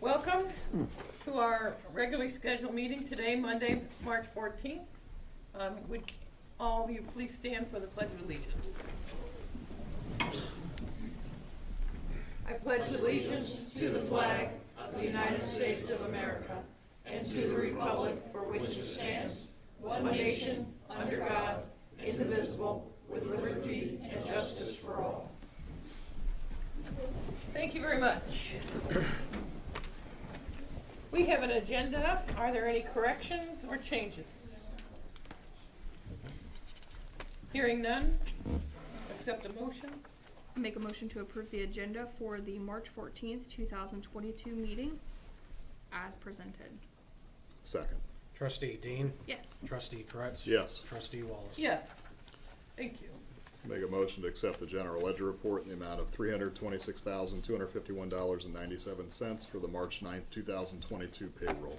Welcome to our regularly scheduled meeting today, Monday, March 14th. Would all of you please stand for the Pledge of Allegiance? I pledge allegiance to the flag of the United States of America and to the republic for which it stands, one nation, under God, indivisible, with liberty and justice for all. Thank you very much. We have an agenda. Are there any corrections or changes? Hearing none, accept a motion. Make a motion to approve the agenda for the March 14th, 2022 meeting as presented. Second. Trustee Dean? Yes. Trustee Kretz? Yes. Trustee Wallace? Yes. Thank you. Make a motion to accept the general ledger report in the amount of $326,251.97 for the March 9th, 2022 payroll.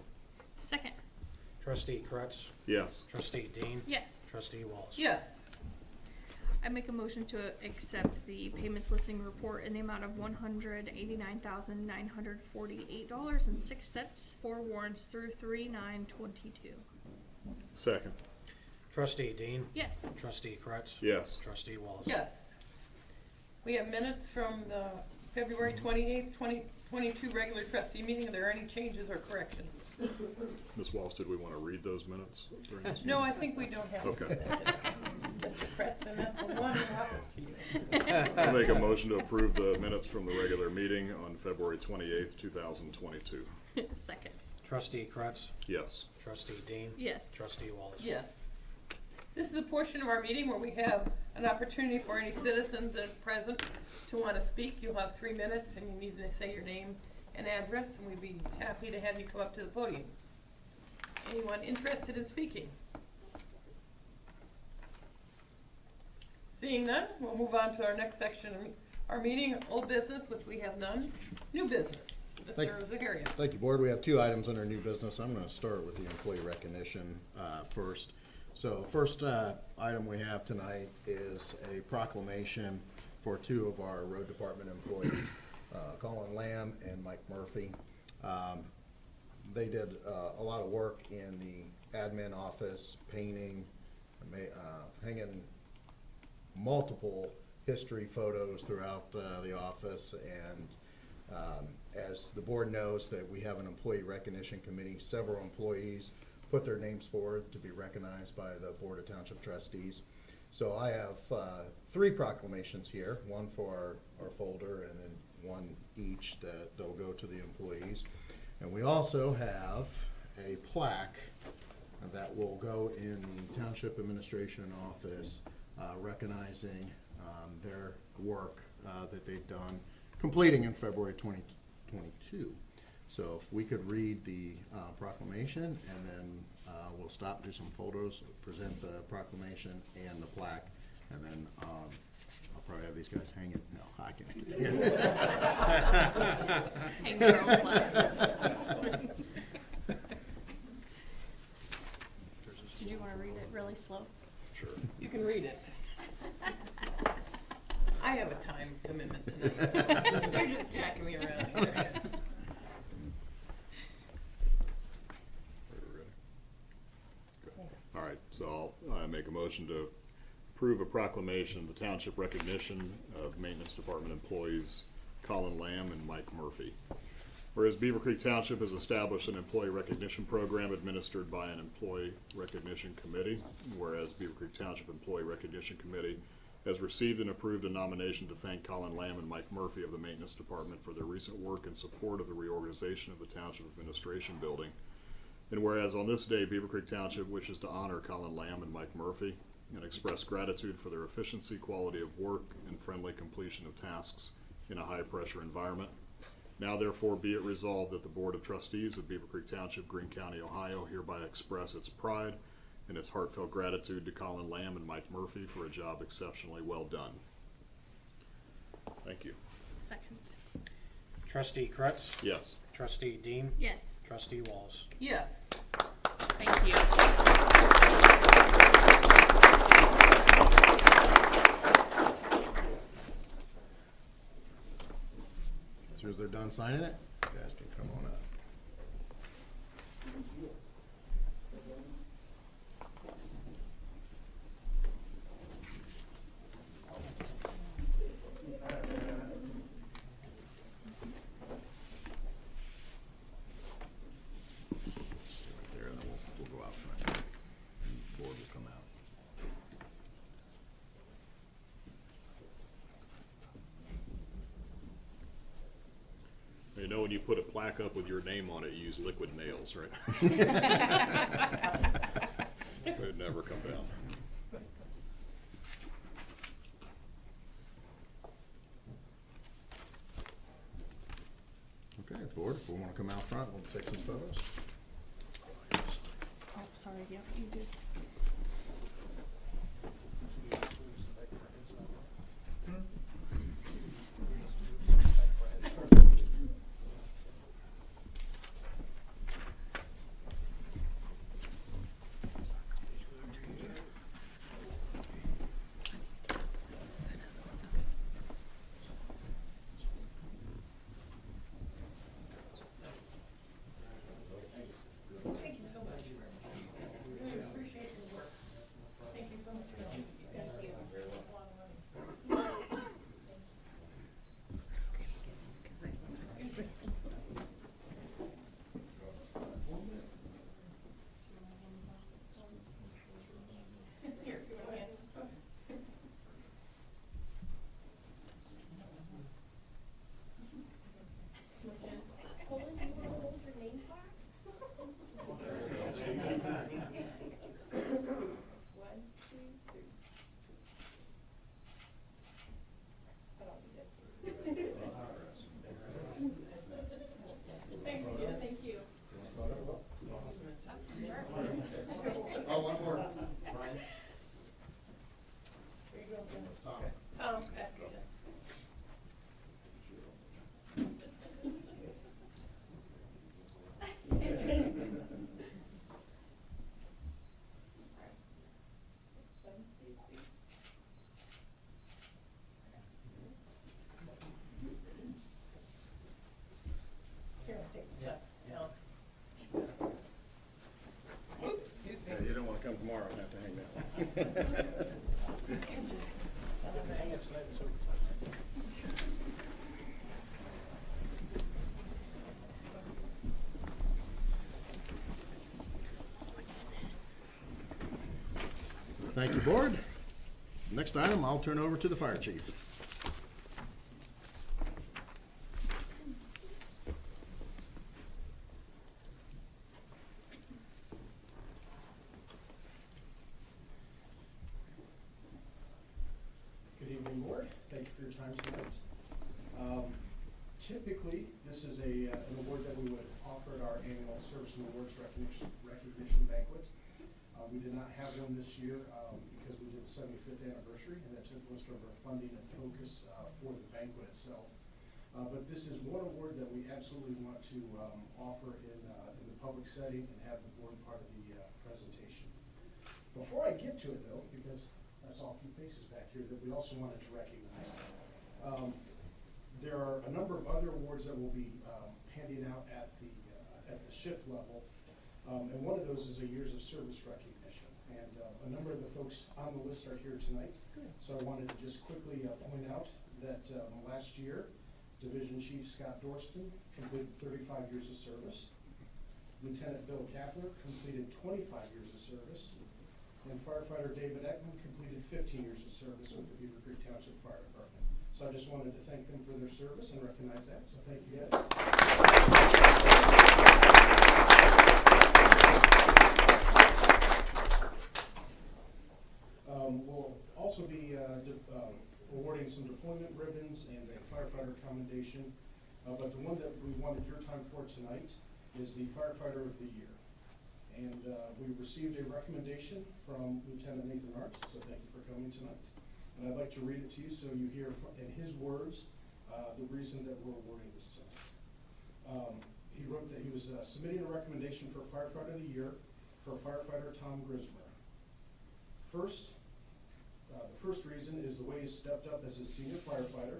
Second. Trustee Kretz? Yes. Trustee Dean? Yes. Trustee Wallace? Yes. I make a motion to accept the payments listing report in the amount of $189,948.06 for warrants through 3/9/22. Second. Trustee Dean? Yes. Trustee Kretz? Yes. Trustee Wallace? Yes. We have minutes from the February 28th, 2022 regular trustee meeting. Are there any changes or corrections? Ms. Wallace, did we want to read those minutes during this No, meeting? I think we don't have to do Okay. that. Mr. Kretz, and that's a one up to you. I make a motion to approve the minutes from the regular meeting on February 28th, 2022. Second. Trustee Kretz? Yes. Trustee Dean? Yes. Trustee Wallace? Yes. This is a portion of our meeting where we have an opportunity for any citizens that are present to want to speak. You'll have 3 minutes and you need to say your name and address, and we'd be happy to have you come up to the podium. Anyone interested in speaking? Seeing none, we'll move on to our next section of our meeting, old business, which we have none. New business, Mr. Zaharia. Thank you, Board. We have 2 items under new business. I'm going to start with the employee recognition first. So first item we have tonight is a proclamation for 2 of our road department employees, Colin Lamb and Mike Murphy. They did a lot of work in the admin office, painting, hanging multiple history photos throughout the office, and as the board knows that we have an employee recognition committee, several employees put their names forward to be recognized by the Board of Township Trustees. So I have 3 proclamations here, one for our folder and then one each that they'll go to the employees. And we also have a plaque that will go in the Township Administration Office recognizing their work that they've done, completing in February 2022. So if we could read the proclamation, and then we'll stop, do some photos, present the proclamation and the plaque, and then I'll probably have these guys hang it. No, I can hang it. Hang your own plaque. Did you want to read it really slow? Sure. You can read it. I have a time commitment tonight, so you're just jacking me around here. All right, so I'll make a motion to approve a proclamation of the township recognition of maintenance department employees Colin Lamb and Mike Murphy. Whereas Beavercreek Township has established an employee recognition program administered by an employee recognition committee, whereas Beavercreek Township Employee Recognition Committee has received and approved a nomination to thank Colin Lamb and Mike Murphy of the maintenance department for their recent work in support of the reorganization of the Township Administration Building. And whereas on this day, Beavercreek Township wishes to honor Colin Lamb and Mike Murphy and express gratitude for their efficiency, quality of work, and friendly completion of tasks in a high-pressure environment. Now therefore be it resolved that the Board of Trustees of Beavercreek Township, Greene County, Ohio hereby express its pride and its heartfelt gratitude to Colin Lamb and Mike Murphy for a job exceptionally well done. Thank you. Second. Trustee Kretz? Yes. Trustee Dean? Yes. Trustee Wallace? Yes. Thank you. done signing it, you guys can come on up. Stay right there, and then we'll go out front. And the board will come out. You know, when you put a plaque up with your name on it, you use liquid nails, right? They'd never come down. Okay, board, if we want to come out front, we'll take some photos. Oh, sorry, yeah, you did. Thank you so much. Really appreciate your work. Thank you so much for helping you guys. It's a lot of money. Here, if you want to hand it. Thanks again. Thank you. Oh, one more. There you go, Jim. Tom. Tom, after you. Here, I'll take this. Alex. Oops, excuse me. Yeah, you don't want to come tomorrow and have to hang down. Hang it tonight, it's overtime. Thank you, board. Next item, I'll turn over to the fire chief. Good evening, board. Thank you for your time tonight. Typically, this is an award that we would offer at our annual Service and Awards recognition banquet. We did not have one this year because we did the 75th anniversary, and that took most of our funding and focus for the banquet itself. But this is one award that we absolutely want to offer in the public setting and have the board part of the presentation. Before I get to it, though, because I saw a few faces back here that we also wanted to recognize. There are a number of other awards that we'll be handing out at the shift level, and one of those is a Years of Service recognition. And a number of the folks on the list are here tonight. Good. So I wanted to just quickly point out that last year, Division Chief Scott Dorston completed 35 years of service. Lieutenant Bill Kapler completed 25 years of service. And Firefighter David Ekman completed 15 years of service with the Beavercreek Township Fire Department. So I just wanted to thank them for their service and recognize that. So thank you guys. We'll also be awarding some deployment ribbons and a firefighter commendation. But the one that we wanted your time for tonight is the Firefighter of the Year. And we received a recommendation from Lieutenant Nathan Arts, so thank you for coming tonight. And I'd like to read it to you so you hear in his words the reason that we're awarding this tonight. He wrote that he was submitting a recommendation for Firefighter of the Year for Firefighter Tom Grismer. The first reason is the way he stepped up as a senior firefighter,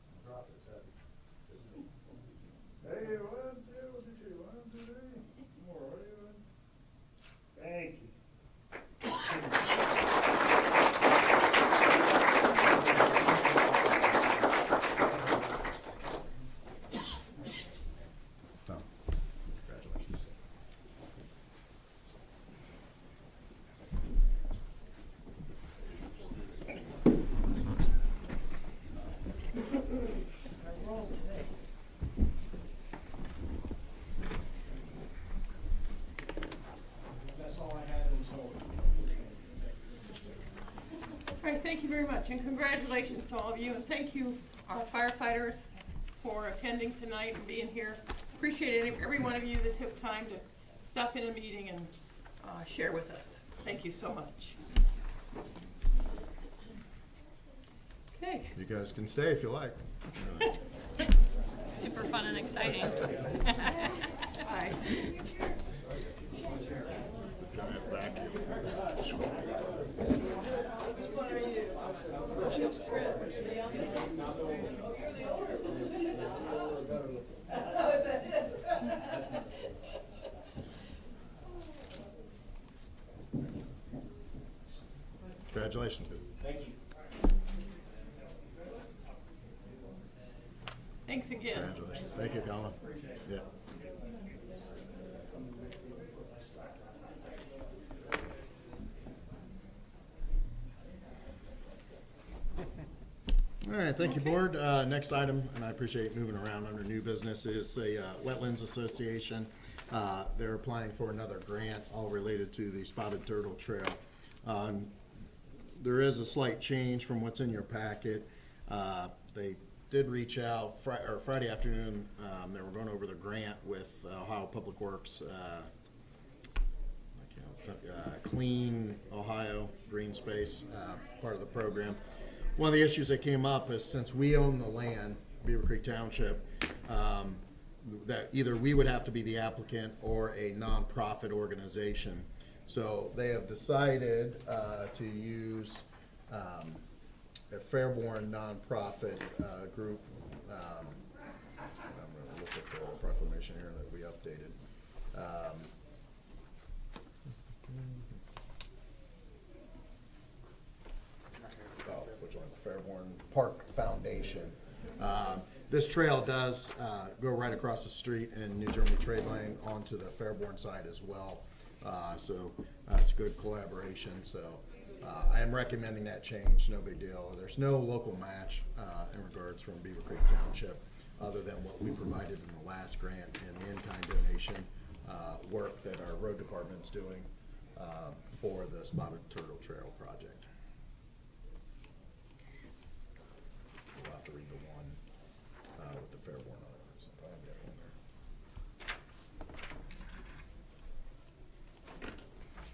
Thank you very much, and congratulations to all of you, and thank you, our firefighters, for attending tonight and being here. Appreciate every one of you that took time to stop in a meeting and share with us. Thank you so much. Okay. You guys can stay if you like. Super fun and exciting. Bye. Giant vacuum. Congratulations. Thank you. Thanks again. Congratulations. Thank you, Colin. Yeah. All right, thank you, board. Next item, and I appreciate moving around under new business, is a Wetlands Association. They're applying for another grant, all related to the Spotted Turtle Trail. There is a slight change from what's in your packet. They did reach out Friday afternoon. They were going over the grant with Ohio Public Works, Clean Ohio Green Space, part of the program. One of the issues that came up is, since we own the land, Beavercreek Township, that either we would have to be the applicant or a nonprofit organization. So they have decided to use a Fairborn nonprofit group. I'm going to look at the proclamation here that we updated. Which one? The Fairborn Park Foundation. This trail does go right across the street in New Germany Trade Lane onto the Fairborn side as well. So it's a good collaboration. So I am recommending that change. No big deal. There's no local match in regards from Beavercreek Township, other than what we provided in the last grant and the in-kind donation work that our road department's doing for the Spotted Turtle Trail project. We'll have to read the one with the Fairborn on it. So I'll get one there.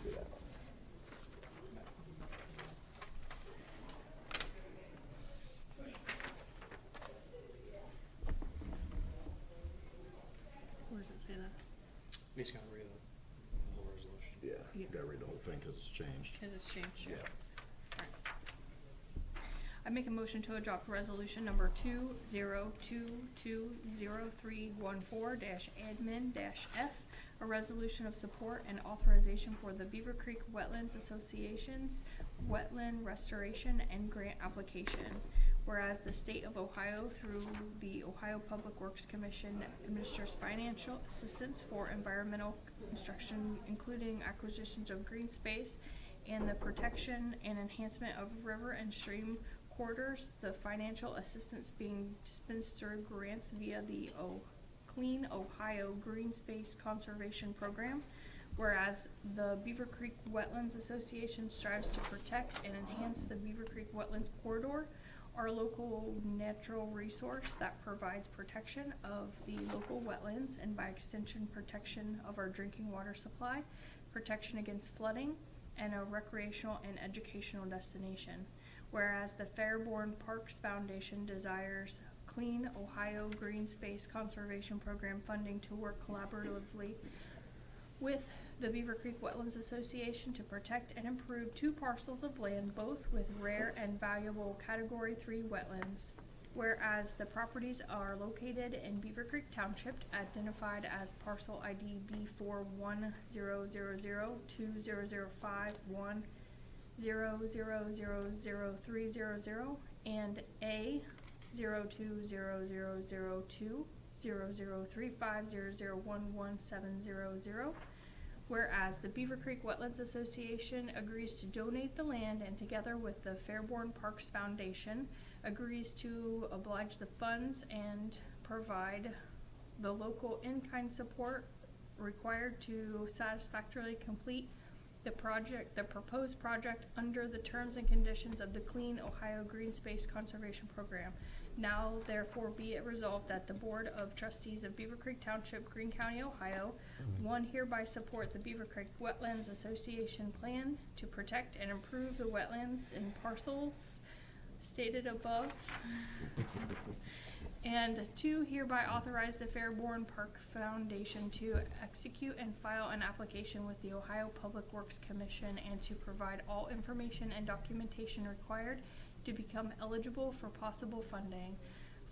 Do that one. Where does it say that? We just gotta read the whole resolution. Yeah, you Yep. gotta read the whole thing because it's changed. Because it's changed. Yeah. I make a motion to adopt resolution number 20220314-admin-F, a resolution of support and authorization for the Beavercreek Wetlands Association's wetland restoration and grant application. Whereas the state of Ohio, through the Ohio Public Works Commission, administers financial assistance for environmental construction, including acquisitions of green space and the protection and enhancement of river and stream corridors, the financial assistance being dispensed through grants via the Clean Ohio Green Space Conservation Program. Whereas the Beavercreek Wetlands Association strives to protect and enhance the Beavercreek Wetlands Corridor, our local natural resource that provides protection of the local wetlands and by extension protection of our drinking water supply, protection against flooding, and a recreational and educational destination. Whereas the Fairborn Parks Foundation desires Clean Ohio Green Space Conservation Program funding to work collaboratively with the Beavercreek Wetlands Association to protect and improve 2 parcels of land, both with rare and valuable Category 3 wetlands. Whereas the properties are located in Beavercreek Township, identified as parcel ID B410002005100000300 and A 0200020035001170. Whereas the Beavercreek Wetlands Association agrees to donate the land and together with the Fairborn Parks Foundation agrees to oblige the funds and provide the local in-kind support required to satisfactorily complete the proposed project under the terms and conditions of the Clean Ohio Green Space Conservation Program. Now therefore be it resolved that the Board of Trustees of Beavercreek Township, Greene County, Ohio, one, hereby support the Beavercreek Wetlands Association plan to protect and improve the wetlands in parcels stated above. And two, hereby authorize the Fairborn Park Foundation to execute and file an application with the Ohio Public Works Commission and to provide all information and documentation required to become eligible for possible funding.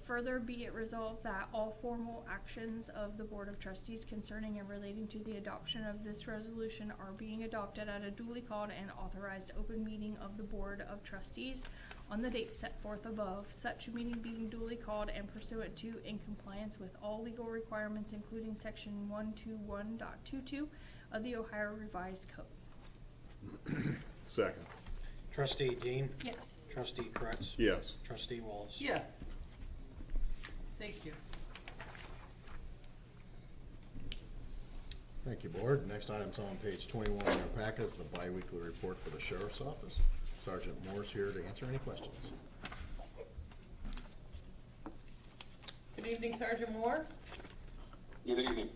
Further be it resolved that all formal actions of the Board of Trustees concerning and relating to the adoption of this resolution are being adopted at a duly called and authorized open meeting of the Board of Trustees on the date set forth above, such meeting being duly called and pursuant to in compliance with all legal requirements, including section 121.22 of the Ohio Revised Code. Second. Trustee Dean? Yes. Trustee Kretz? Yes. Trustee Wallace? Yes. Thank you. Thank you, Board. Next item's on page 21 in your packet is the biweekly report for the Sheriff's Office. Sergeant Moore's here to answer any questions. Good evening, Sergeant Moore. Good evening.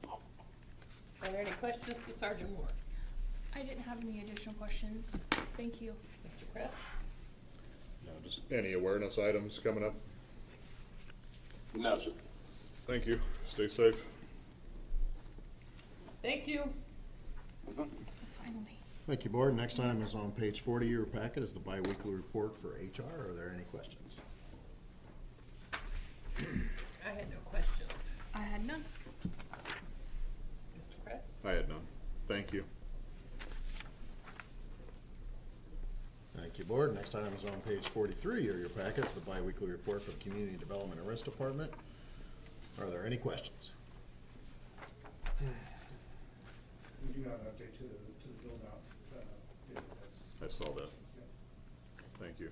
Are there any questions to Sergeant Moore? I didn't have any additional questions. Thank you. Mr. Kretz? No, just any awareness items coming up? No, sir. Thank you. Stay safe. Thank you. Finally. Thank you, Board. Next item is on page 40 of your packet is the biweekly report for HR. Are there any questions? I had no questions. I had none. Mr. Kretz? I had none. Thank you. Thank you, Board. Next item is on page 43 of your packet. It's the biweekly report for the Community Development and Risk Department. Are there any questions? We do have an update to the build out. I saw that. Yeah. Thank you.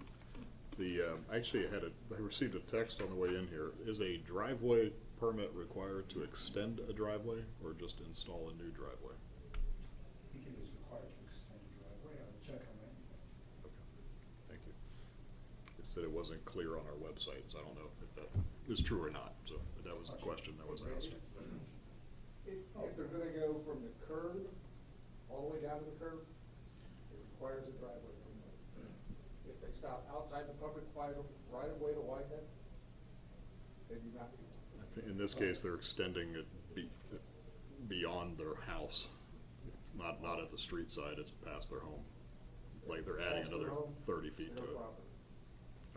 Actually, I received a text on the way in here. Is a driveway permit required to extend a driveway or just install a new driveway? I think it is required to extend the driveway. I will check on that. Okay. Thank you. It said it wasn't clear on our website, so I don't know if that is true or not. So that was the question that was asked. If they're gonna go from the curb all the way down to the curb, it requires a driveway permit. If they stop outside the public right of way to widen it, they do not need one. I think in this case, they're extending it beyond their house, not at the street side. It's past their home. Like they're adding Past their another home, 30 feet to their it. property.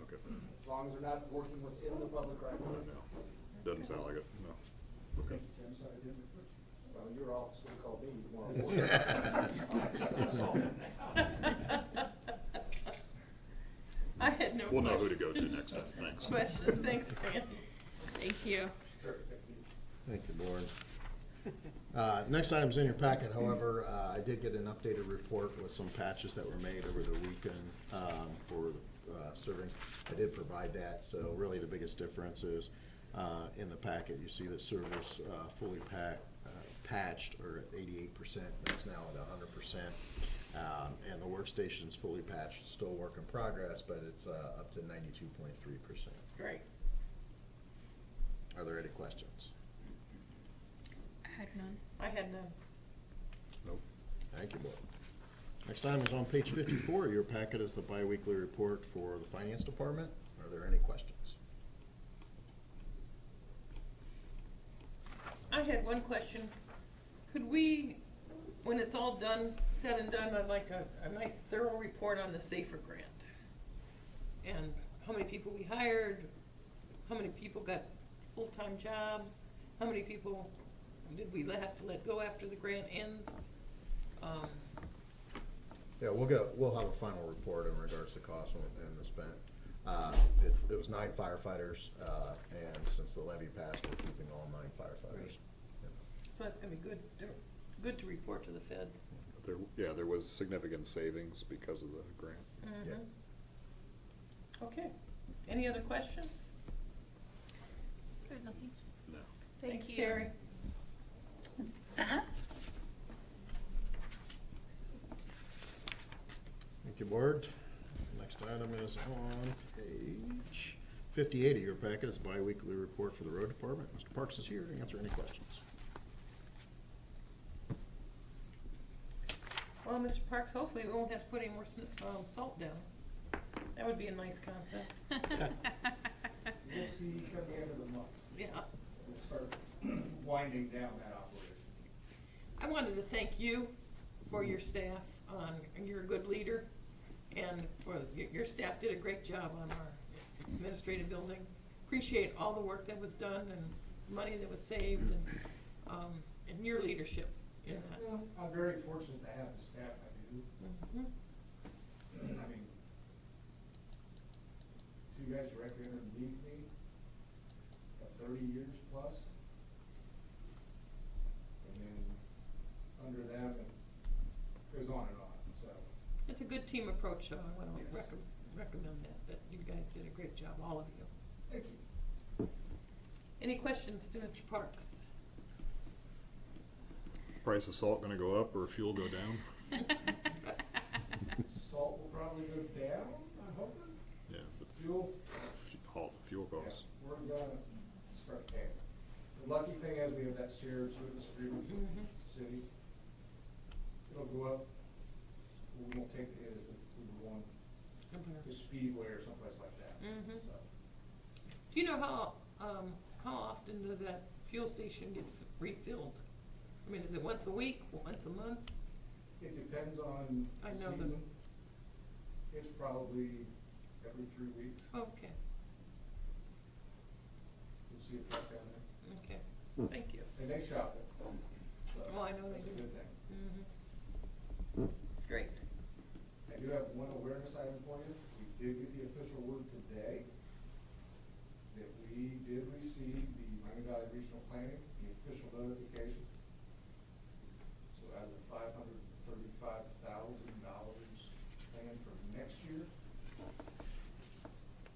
Okay. As long as they're not working within the public right of way. No, doesn't sound like it. No. Okay. Tim, sorry, I didn't report. Well, your office will call me tomorrow morning. I had no We'll know who to questions. go to next time. Thanks. Questions. Thanks, Fran. Thank you. Thank you, Board. Next item's in your packet, however, I did get an updated report with some patches that were made over the weekend for serving. I did provide that, so really the biggest difference is in the packet, you see that servers fully patched are at 88%. That's now at 100%. And the workstation's fully patched, still work in progress, but it's up to 92.3%. Great. Are there any questions? I had none. I had none. Nope. Thank you, Board. Next item is on page 54 of your packet is the biweekly report for the Finance Department. Are there any questions? I had one question. Could we, when it's all done, said and done, I'd like a nice thorough report on the SAFER grant. And how many people we hired, how many people got full-time jobs, how many people did we have to let go after the grant ends? Yeah, we'll have a final report in regards to cost and the spent. It was 9 firefighters, and since the levy passed, we're keeping all 9 firefighters. Right. So that's gonna be good to report to the feds. There was significant savings because of the grant. Yeah. Okay. Any other questions? I had nothing. No. Thank Thanks, you. Terry. you, Board. Next item is on page 58 of your packet. It's a bi-weekly report for the road department. Mr. Parks is here to answer any questions. Well, Mr. Parks, hopefully we won't have to put any more salt down. That would be a nice concept. We'll see come the end of the month. Yeah. We'll start winding down that operation. I wanted to thank you for your staff. You're a good leader, and your staff did a great job on our administrative building. Appreciate all the work that was done and money that was saved, and your leadership in that. Well, I'm very fortunate to have the staff I do. Mhm. I mean, two guys directly underneath me, 30 years plus. And then under them, it goes on and on, so. It's a good team approach, so I want to Yes. recommend that you guys did a great job, all of you. Thank you. Any questions to Mr. Parks? Price of salt gonna go up or fuel go down? Salt will probably go down, I'm hoping. Yeah, but Fuel, fuel yeah, costs. we're gonna start paying. The lucky thing is we have that shared service agreement with Mhm. the city. It'll go up, we won't take the hit as if we were going to Speedway or someplace like that, Mhm. so. Do you know how often does that fuel station get refilled? I mean, is it once a week, once a month? It depends on I the know the- season. It's probably every 3 weeks. Okay, You'll see a truck down there. okay, thank you. And they shop it. So Oh, I know they that's a do. good thing. Mhm. Great. I do have one awareness item for you. We did get the official word today that we did receive the Miami Valley Regional Planning, the official notification. So out of the $535,000 planned for next year,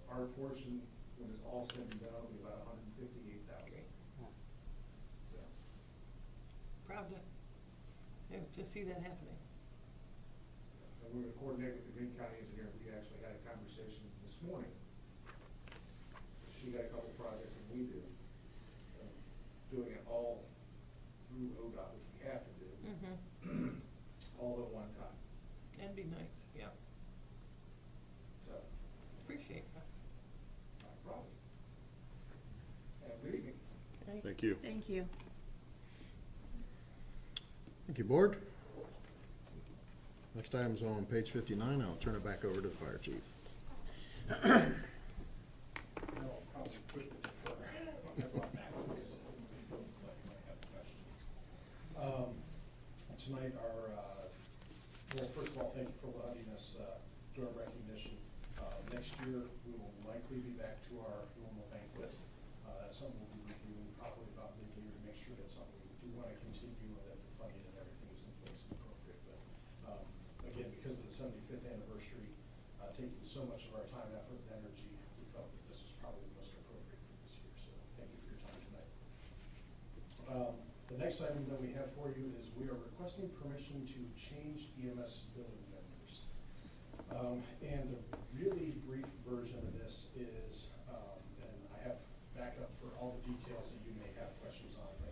our portion, when it's all said and done, will be about $158,000. So, Proud to see that happening. and we're gonna coordinate with the Green County engineer. We actually had a conversation this morning. She got a couple projects that we do, doing it all through ODOT, which we have to do, Mhm. all at one time. That'd be nice, yeah. So, Appreciate that. no problem. Have a good evening. Okay. Thank you. Thank you. Thank you, Board. Next item's on page 59. I'll turn it back over to the fire chief. I'll probably quickly defer. I'll go back to this. Might have questions. Tonight, well, first of all, thank you for letting us do our recognition. Next year, we will likely be back to our normal banquet. That's something we'll be reviewing probably about mid-year to make sure that's something we do want to continue and that the funding and everything is in place and appropriate. But again, because of the 75th anniversary, taking so much of our time, effort, and energy, we felt that this was probably the most appropriate for this year. So thank you for your time tonight. The next item that we have for you is we are requesting permission to change EMS billing vendors. And the really brief version of this is, and I have backup for all the details that you may have questions on, but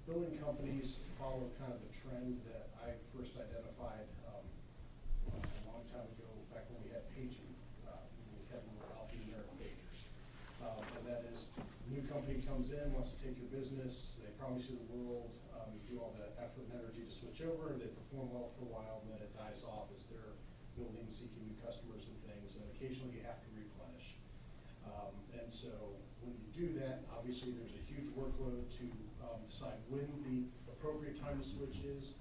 billing companies follow kind of the trend that I first identified a long time ago, back when we had paging. We had little alphanumeric pagers. And that is, a new company comes in, wants to take your business, they promise you the world, you do all the effort and energy to switch over, they perform well for a while, and then it dies off as they're building, seeking new customers and things, and occasionally you have to replenish. And so when you do that, obviously there's a huge workload to decide when the appropriate time to switch is,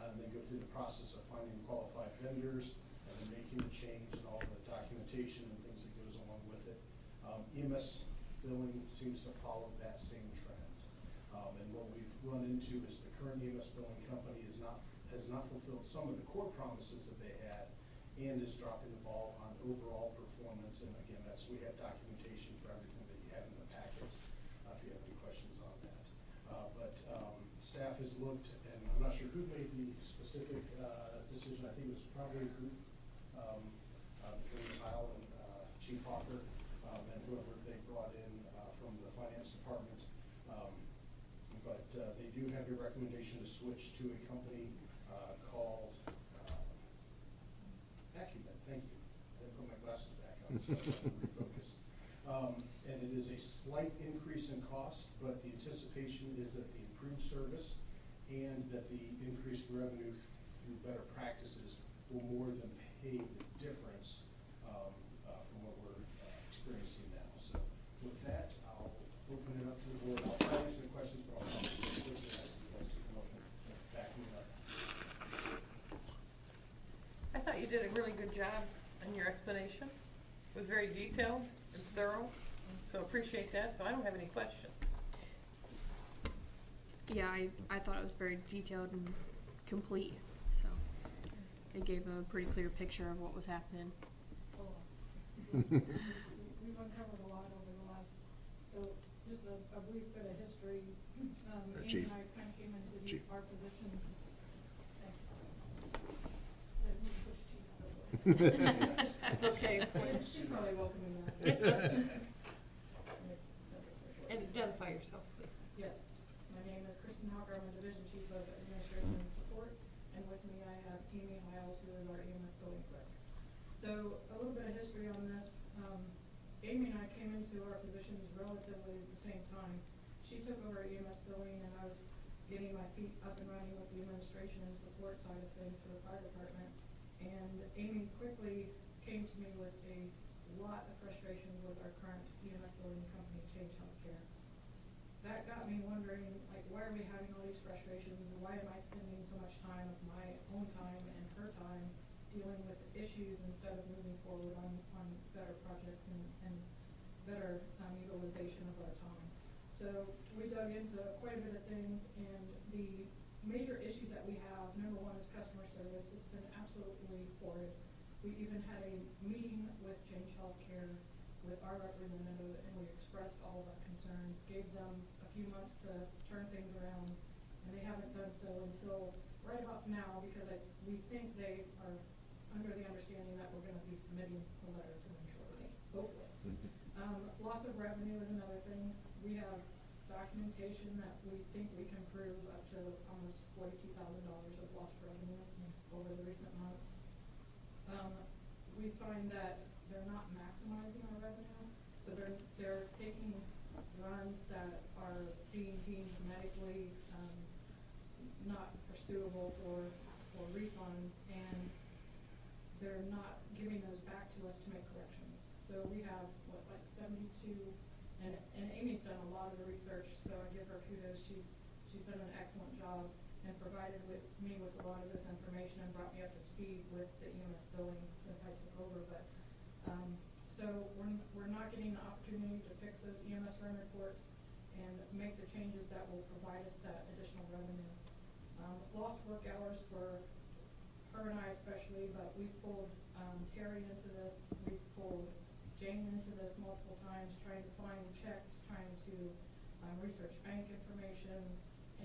and then go through the process of finding qualified vendors, and then making the change and all the documentation and things that goes along with it. EMS billing seems to follow that same trend. And what we've run into is the current EMS billing company has not fulfilled some of the core promises that they had, and is dropping the ball on overall performance. And again, we have documentation for everything that you have in the packet, if you have any questions on that. But staff has looked, and I'm not sure who made the specific decision. I think it was probably a group between Kyle and Chief Hawker and whoever they brought in from the finance department. But they do have your recommendation to switch to a company called Acumen. Thank you. I didn't put my glasses back on, so I have to refocus. And it is a slight increase in cost, but the anticipation is that the improved service and that the increased revenue through better practices will more than pay the difference from what we're experiencing now. So with that, I'll open it up to the board. I'll try to answer the questions, but I'll quickly ask you guys to come up and back me up. I thought you did a really good job in your explanation. It was very detailed and thorough, so appreciate that. So I don't have any questions. Yeah, I thought it was very detailed and complete, so it gave a pretty clear picture of what was happening. We've uncovered a lot over the last, so just a brief bit of history. Amy Chief. and I kind of came into Chief. our positions. I didn't push Chief out of the way. It's okay. She's probably welcoming that. And identify yourself, please. Yes, my name is Kristen Hawker. I'm a Division Chief of Administration and Support, and with me I have Amy Hiles, who is our EMS building clerk. So a little bit of history on this. Amy and I came into our positions relatively at the same time. She took over EMS billing, and I was getting my feet up and running with the administration and support side of things for the fire department. And Amy quickly came to me with a lot of frustration with our current EMS billing company, Change Healthcare. That got me wondering, like, why are we having all these frustrations? Why am I spending so much time of my own time and her time dealing with issues instead of moving forward on better projects and better utilization of our time? So we dug into quite a bit of things, and the major issues that we have, number one is customer service. It's been absolutely horrid. We even had a meeting with Change Healthcare with our representative, and we expressed all of our concerns, gave them a few months to turn things around, and they haven't done so until right about now, because we think they are under the understanding that we're going to be submitting a letter to them shortly, hopefully. Loss of revenue is another thing. We have documentation that we think we can prove up to almost $42,000 of lost revenue over the recent months. We find that they're not maximizing our revenue, so they're taking runs that are being deemed medically not pursuable for refunds, and they're not giving those back to us to make corrections. So we have, like 72, and Amy's done a lot of the research, so I give her kudos. She's done an excellent job and provided me with a lot of this information and brought me up to speed with the EMS billing since I took over. But so we're not getting the opportunity to fix those EMS run reports and make the changes that will provide us that additional revenue. Lost work hours for her and I especially, but we've pulled Terry into this, we've pulled Jane into this multiple times, trying to find checks, trying to research bank information,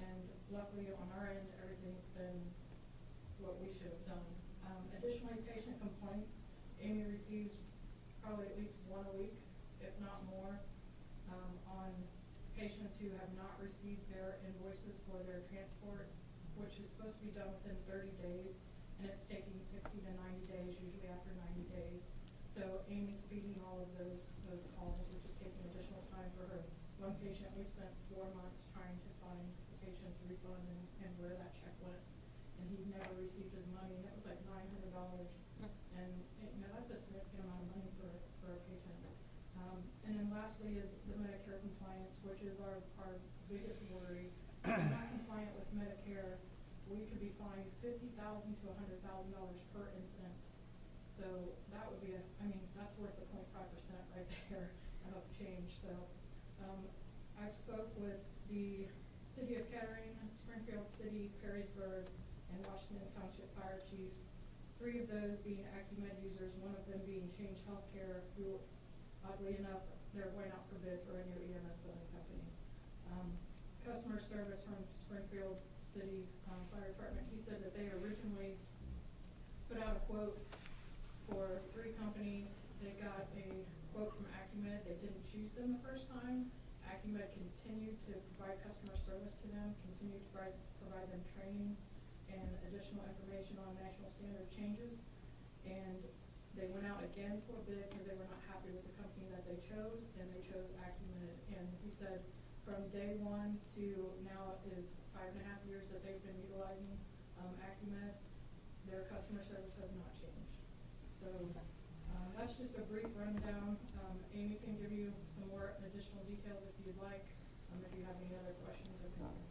and luckily on our end, everything's been what we should have done. Additionally, patient complaints. Amy receives probably at least one a week, if not more, on patients who have not received their invoices for their transport, which is supposed to be done within 30 days, and it's taking 60 to 90 days, usually after 90 days. So Amy's feeding all of those calls, which is taking additional time for her. One patient, we spent 4 months trying to find the patient's refund and where that check went, and he never received his money, and it was like $900, and that's a significant amount of money for a patient. And then lastly is the Medicare Compliance, which is our biggest worry. If we're not compliant with Medicare, we could be fined $50,000 to $100,000 per incident. So that would be that's worth the 0.5% right there of change. So I spoke with the City of Kettering, Springfield City, Perrysburg, and Washington Township fire chiefs. 3 of those being Acumed users, one of them being Change Healthcare, who, oddly enough, they're going out for bid for a new EMS billing company. Customer service from Springfield City Fire Department, he said that they originally put out a quote for 3 companies. They got a quote from Acumed. They didn't choose them the first time. Acumed continued to provide customer service to them, continued to provide them trainings and additional information on national standard changes. And they went out again for a bid because they were not happy with the company that they chose, and they chose Acumed. And he said from day one to now is 5.5 years that they've been utilizing Acumed. Their customer service has not changed. So that's just a brief rundown. Amy can give you some more additional details if you'd like, if you have any other questions or concerns.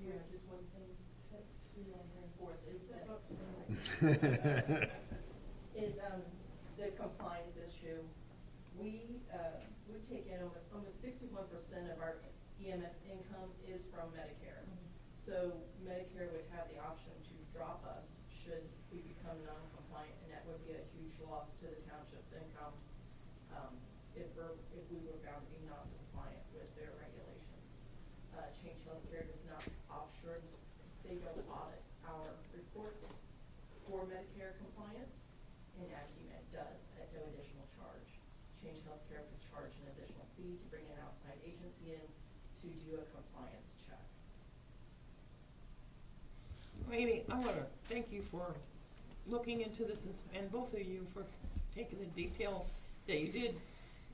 Yeah, just one thing to reinforce is that is the compliance issue. We take in almost 61% of our EMS income is from Medicare. So Medicare would have the option to drop us should we become non-compliant, and that would be a huge loss to the township's income if we were found to be non-compliant with their regulations. Change Healthcare does not offshore; they don't audit our reports for Medicare compliance, and Acumed does at no additional charge. Change Healthcare would charge an additional fee to bring an outside agency in to do a compliance check. Amy, I want to thank you for looking into this and both of you for taking the details that you did.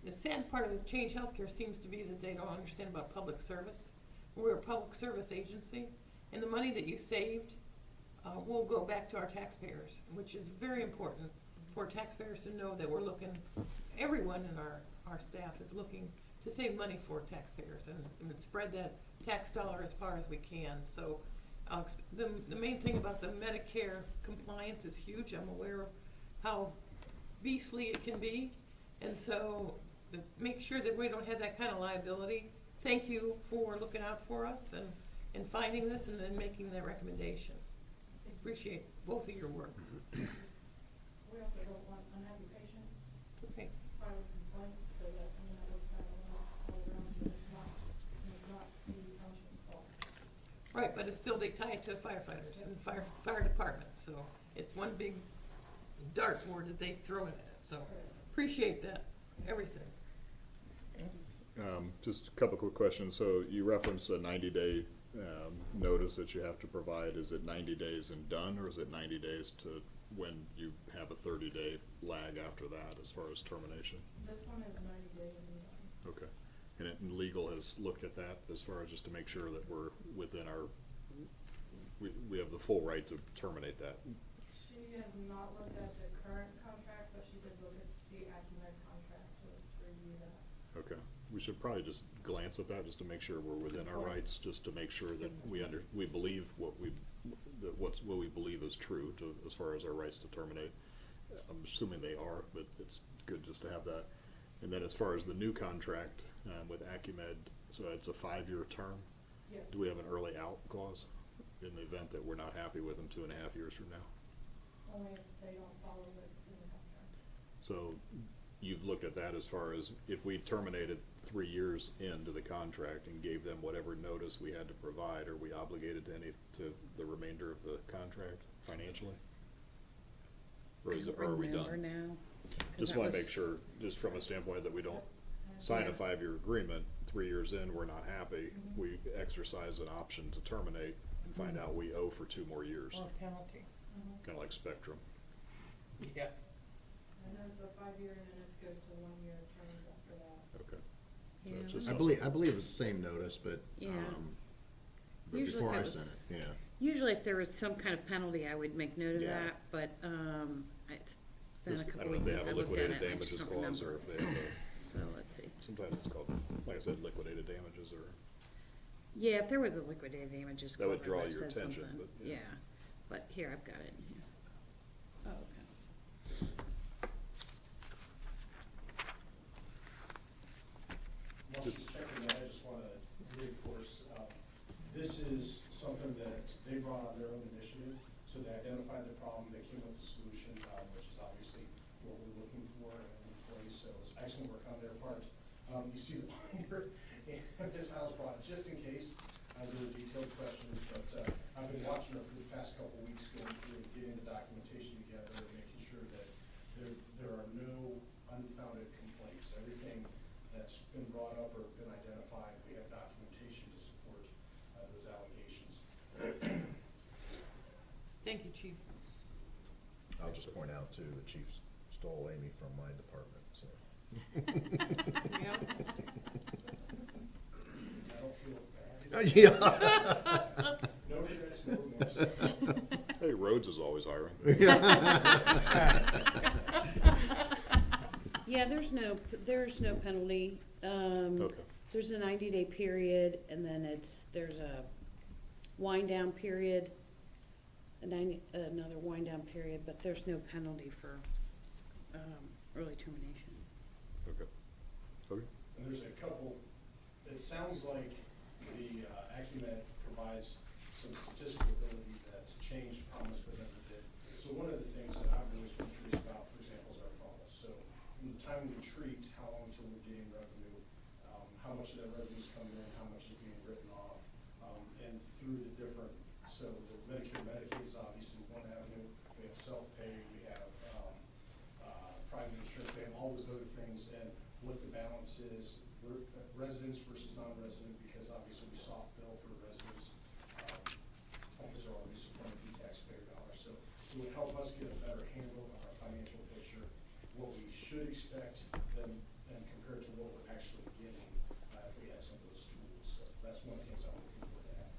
The sad part of the Change Healthcare seems to be that they don't understand about public service. We're a public service agency, and the money that you saved will go back to our taxpayers, which is very important for taxpayers to know that we're looking, everyone in our staff is looking to save money for taxpayers and spread that tax dollar as far as we can. So the main thing about the Medicare compliance is huge. I'm aware of how beastly it can be, and so to make sure that we don't have that kind of liability. Thank you for looking out for us and finding this and then making that recommendation. I appreciate both of your work. We also don't want unhappy patients Okay. filing complaints, so that those kind of laws all around, and it's not the township's fault. Right, but it's still, they tie it to firefighters and fire department, so it's one big dartboard that they throw at it, so appreciate that, everything. Just a couple quick questions. So you referenced a 90-day notice that you have to provide. Is it 90 days and done, or is it 90 days to when you have a 30-day lag after that as far as termination? This one is 90 days and done. Okay. And legal has looked at that as far as just to make sure that we're within our, we have the full right to terminate that. She has not looked at the current contract, but she did look at the Acumed contract to review that. Okay. We should probably just glance at that just to make sure we're within our rights, just to make sure that we believe what we believe is true to, as far as our rights to terminate. I'm assuming they are, but it's good just to have that. And then as far as the new contract with Acumed, so it's a 5-year term. Yes. Do we have an early out clause in the event that we're not happy with them 2.5 years from now? Only if they don't follow what's in the contract. So you've looked at that as far as if we terminated 3 years into the contract and gave them whatever notice we had to provide, are we obligated to the remainder of the contract financially? Or are we done? Now, Just want to make sure, just from a standpoint that we don't sign a 5-year agreement, 3 years in, we're not happy, we exercise an option to terminate and find out we owe for 2 more years. Or penalty. Kind of like Spectrum. Yeah. And then it's a 5-year, and then it goes to 1-year terms after that. Okay. Yeah, So it's just I believe it's the same notice, but, Yeah. but Usually before if I it was- sent it, yeah. Usually if there was some kind of penalty, I would make note of Yeah. that, but, it's been a Just- I couple don't know if weeks they since have I a looked at liquidated it, I damages just don't clause, or remember. if they have a, So, let's see. sometimes it's called, like I said, liquidated damages, or, Yeah, if there was a liquidated damages. That would clause, I draw would've your said attention, something. but, yeah. Yeah, but here, I've got it in here. Oh, okay. While she's checking that, I just want to reinforce, this is something that they brought on their own initiative. So they identified the problem, they came with a solution, which is obviously what we're looking for in an employee. So it's excellent work on their part. You see the binder, and this house brought it just in case there were detailed questions. But I've been watching her for the past couple of weeks, going through and getting the documentation Thank you, Chief. I'll just point out too, the chief stole Amy from my department, so. I don't feel bad. Yeah. No regrets, no remorse. Hey, Rhodes is always hiring. Yeah, there's no penalty. Okay. There's a 90-day period, and then there's a wind down period, another wind down period, but there's no penalty for early termination. Okay. Okay. And there's a couple, it sounds like the Acumen provides some statistical ability that's changed, promised, but never did. So one of the things that I've always been curious about, for example, is our funnels. So from the time we treat, how long until we're getting revenue, how much of that revenue is coming in, how much is being written off, and through the different, so the Medicare, Medicaid is obviously one avenue. We have self-pay, we have private insurance, we have all those other things, and what the balance is, residents versus non-resident, because obviously we soft bill for residents, because they're already supporting the taxpayer dollars. So it would help us get a better handle on our financial picture, what we should expect, and compared to what we're actually getting if we had some of those tools. So that's one of the things I'm looking for to have.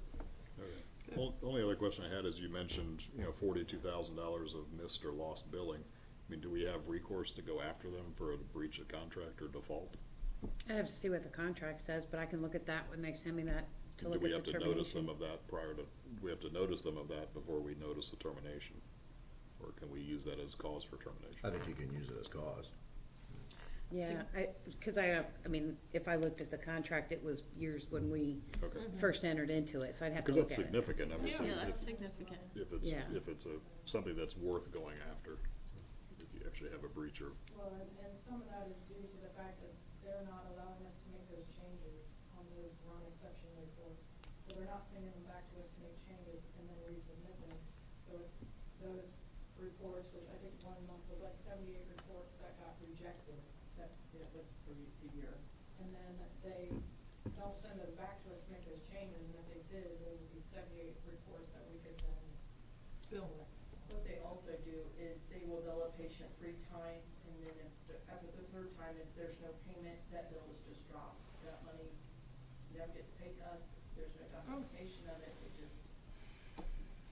Okay. Only other question I had is you mentioned, $42,000 of missed or lost billing. I mean, do we have recourse to go after them for a breach of contract or default? I'd have to see what the contract says, but I can look at that when they send me that to look Do we at have the to notice them termination. of that we have to notice them of that before we notice the termination? Or can we use that as cause for termination? I think you can use it as cause. Yeah, because mean, if I looked at the contract, it was years when we Okay. first entered into it, so I'd have to Because look that's at it. significant, obviously. Yeah, that's significant. If it's, Yeah. if it's something that's worth going after, if you actually have a breach or, Well, and some of that is due to the fact that they're not allowing us to make those changes on those run exception reports. So they're not sending them back to us to make changes and then resubmit them. So it's those reports, which I think one month was like 78 reports that got rejected, that it was for the year. And then they don't send those back to us to make those changes, and if they did, there would be 78 reports that we could then Bill. What they also do is they will bill a patient 3 times, and then after the 3rd time, if there's no payment, that bill is just dropped. That money never gets paid to us. There's no documentation of it. It just,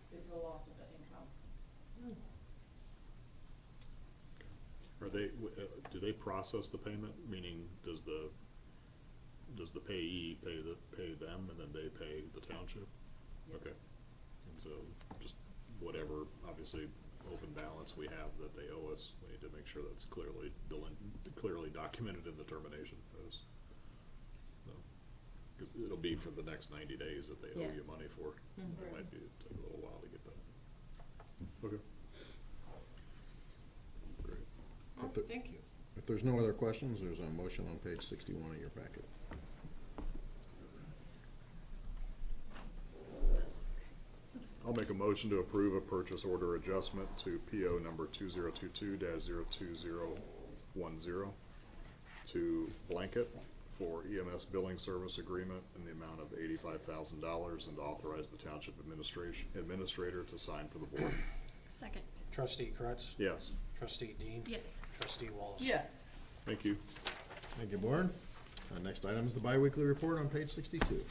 it's a loss of the income. are they, do they process the payment? Meaning, does the payee pay them and then they pay the township? Yes. Okay. And so just whatever, obviously, open balance we have that they owe us, we need to make sure that's clearly documented in the termination notice. Because it'll be for the next 90 days that they owe Yeah. you money for. Mhm. It might take a little while to get that. Okay. Great. Oh, thank you. If there's no other questions, there's a motion on page 61 of your packet. I'll make a motion to approve a purchase order adjustment to PO number 2022-02010 to Blanket for EMS billing service agreement in the amount of $85,000 and to authorize the township administrator to sign for the board. Second. Trustee Kretz? Yes. Trustee Dean? Yes. Trustee Wallace? Yes. Thank you. Thank you, Board. Next item is the biweekly report on page 62.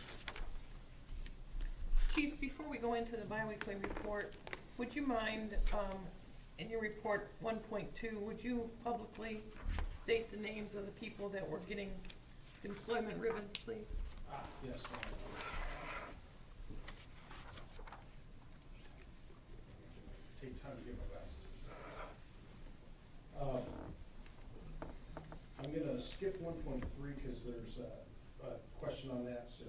Chief, before we go into the biweekly report, would you mind, in your report 1.2, would you publicly state the names of the people that were getting employment ribbons, please? Yes, ma'am. Take time to get my glasses and stuff. I'm gonna skip 1.3 because there's a question on that, so,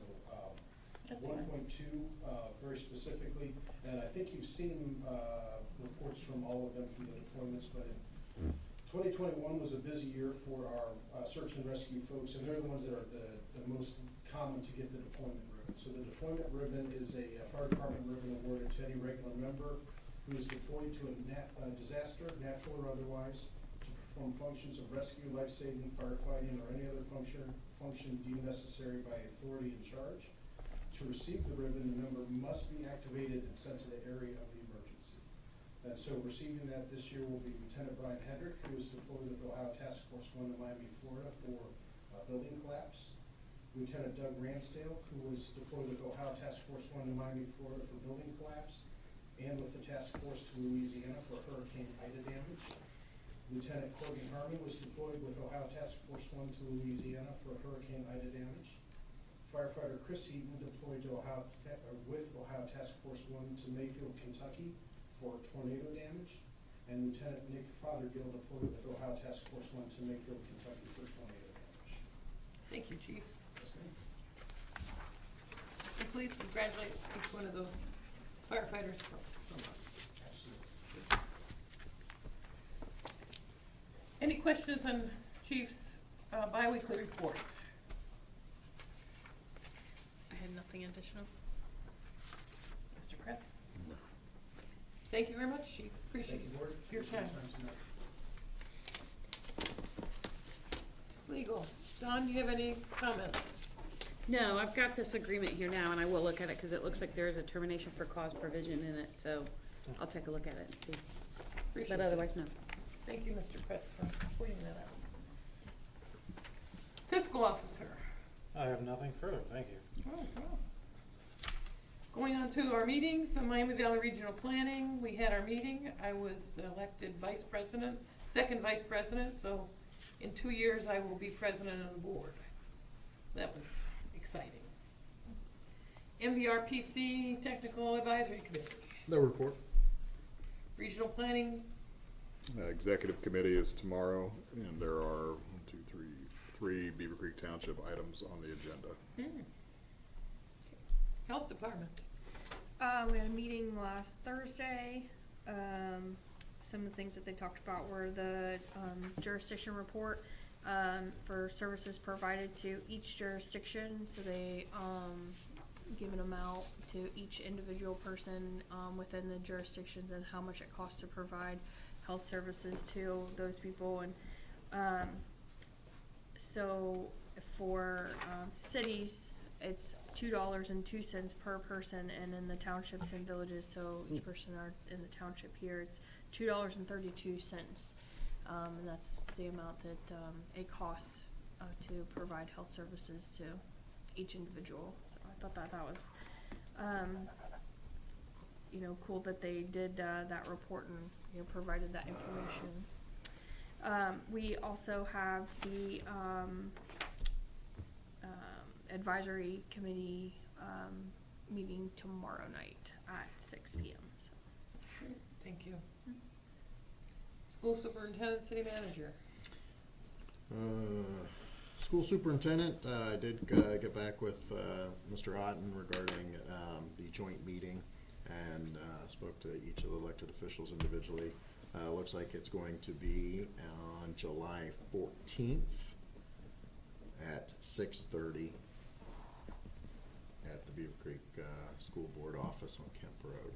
That's fine. 1.2, very specifically, and I think you've seen, reports from all of them from the deployments, but 2021 was a busy year for our search and rescue folks, and they're the ones that are the most common to get the deployment ribbon. So the deployment ribbon is a fire department ribbon awarded to any regular member who is deployed to a disaster, natural or otherwise, to perform functions of rescue, life-saving, firefighting, or any other function deemed necessary by authority in charge. To receive the ribbon, the member must be activated and sent to the area of the emergency. And so receiving that this year will be Lieutenant Brian Hendrick, who is deployed with Ohio Task Force 1 to Miami, Florida for building collapse. Lieutenant Doug Ransdale, who was deployed with Ohio Task Force 1 to Miami, Florida for building collapse, and with the task force to Louisiana for Hurricane Ida damage. Lieutenant Courtney Harmon was deployed with Ohio Task Force 1 to Louisiana for Hurricane Ida damage. Firefighter Chris Heaton deployed to with Ohio Task Force 1 to Mayfield, Kentucky for tornado damage. And Lieutenant Nick Fothergill deployed with Ohio Task Force 1 to Mayfield, Kentucky for tornado damage. Thank you, Chief. Yes, ma'am. And please congratulate each one of those firefighters from us. Absolutely. Any questions on Chief's bi-weekly report? I had nothing additional. Mr. Kretz? No. Thank you very much, Chief. Appreciate Thank you, Board. your time. Legal. Don, do you have any comments? No, I've got this agreement here now, and I will look at it, because it looks like there is a termination for cause provision in it, so I'll take a look at it and see. Appreciate But it. otherwise, no. Thank you, Mr. Kretz, for pointing that out. Fiscal officer. I have nothing further, thank you. Oh, wow. Going on to our meetings, Miami Valley Regional Planning, we had our meeting. I was elected vice president, second vice president, so in 2 years I will be president of the board. That was exciting. MVRPC Technical Advisory Committee, No report. Regional Planning, Executive committee is tomorrow, and there are 3 Beavercreek Township items on the agenda. Health Department. We had a meeting last Thursday. Some of the things that they talked about were the jurisdiction report for services provided to each jurisdiction. So they give an amount to each individual person within the jurisdictions and how much it costs to provide health services to those people. And so for cities, it's $2.02 per person, and in the townships and villages, so each person are in the township here, it's $2.32. And that's the amount that it costs to provide health services to each individual. So I thought that was, cool that they did that report and provided that information. We also have the advisory committee meeting tomorrow night at 6 p.m. So. Thank you. School Superintendent, City Manager. School superintendent, I did get back with Mr. Otten regarding the joint meeting, and spoke to each of the elected officials individually. Looks like it's going to be on July 14th at 6:30 at the Beavercreek School Board office on Kemp Road.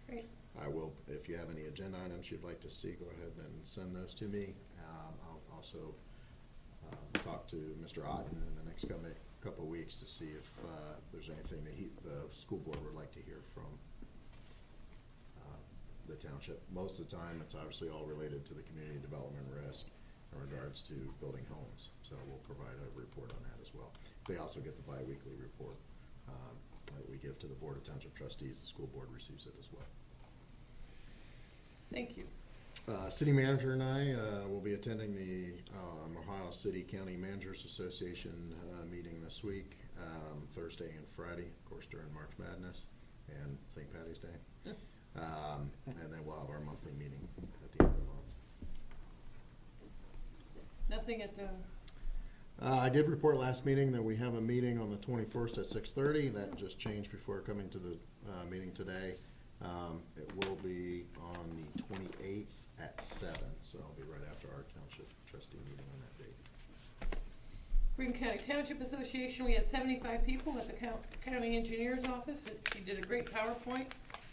Great. I will, if you have any agenda items you'd like to see, go ahead and send those to me. I'll also talk to Mr. Otten in the next couple of weeks to see if there's anything that the school board would like to hear from the township. Most of the time, it's obviously all related to the community development risk in regards to building homes. So we'll provide a report on that as well. They also get the bi-weekly report that we give to the Board of Township Trustees. The school board receives it as well. Thank you. City manager and I will be attending the Ohio City County Managers Association meeting this week, Thursday and Friday, of course, during March Madness and St. Patty's Day. And then we'll have our monthly meeting at the end of the month. Nothing at the, I did report last meeting that we have a meeting on the 21st at 6:30. That just changed before coming to the meeting today. It will be on the 28th at 7, so it'll be right after our township trustee meeting on that date. Green County Township Association, we had 75 people at the county engineer's office. She did a great PowerPoint.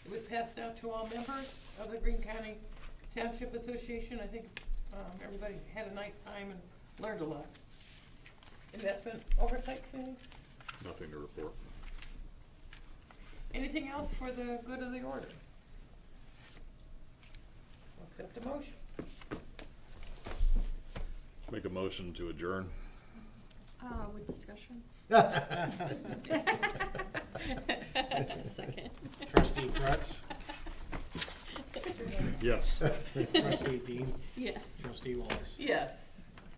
It was passed out to all members of the Green County Township Association. I think everybody had a nice time and learned a lot. Investment Oversight Committee? Nothing to report. Anything else for the good of the order? accept a motion. Make a motion to adjourn. With discussion. Second. Trustee Kretz, Yes. Trustee Dean, Yes. Trustee Wallace. Yes.